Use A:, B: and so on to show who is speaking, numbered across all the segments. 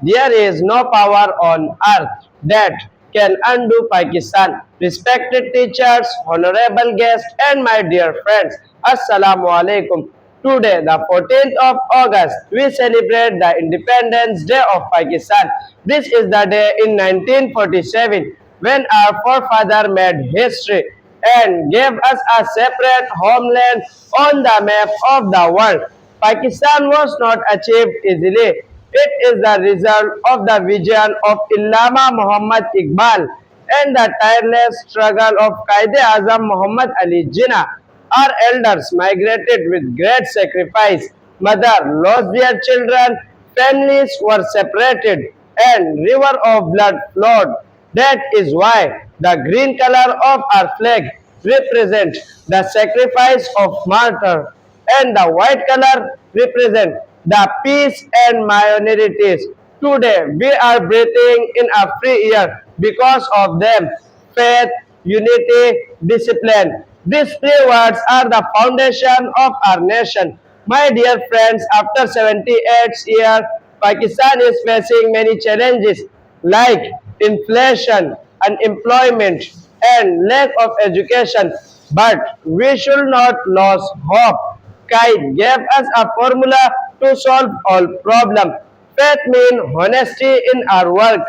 A: There is no power on earth that can undo Pakistan. Respected teachers, honorable guests, and my dear friends, Assalamu alaikum. Today, the 14th of August, we celebrate the Independence Day of Pakistan. This is the day in 1947 when our forefather made history and gave us a separate homeland on the map of the world. Pakistan was not achieved easily. It is the result of the vision of Allama Muhammad Iqbal and the tireless struggle of Qaid-e-Azam Muhammad Ali Jinnah. Our elders migrated with great sacrifice. Mothers lost their children, families were separated, and river of blood flowed. That is why the green color of our flag represents the sacrifice of martyr, and the white color represents the peace and minorities. Today, we are breathing in a free air because of them. Faith, unity, discipline. These three words are the foundation of our nation. My dear friends, after 78 years, Pakistan is facing many challenges like inflation, unemployment, and lack of education. But we should not lose hope. Kite gave us a formula to solve all problems. Faith means honesty in our work.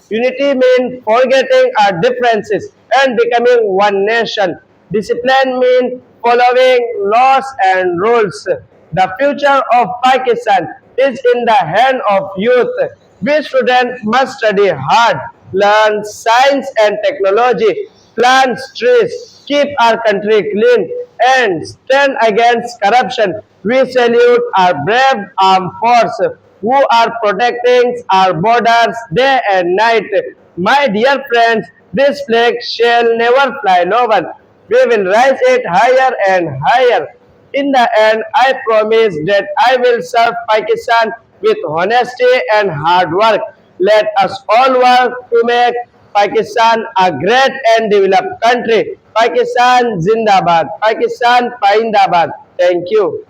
A: Unity means forgetting our differences and becoming one nation. Discipline means following laws and rules. The future of Pakistan is in the hand of youth. We students must study hard, learn science and technology, plant trees, keep our country clean, and stand against corruption. We salute our brave armed forces who are protecting our borders day and night. My dear friends, this flag shall never fly lower. We will raise it higher and higher. In the end, I promise that I will serve Pakistan with honesty and hard work. Let us all work to make Pakistan a great and developed country. Pakistan Zindabad. Pakistan Paindabad. Thank you.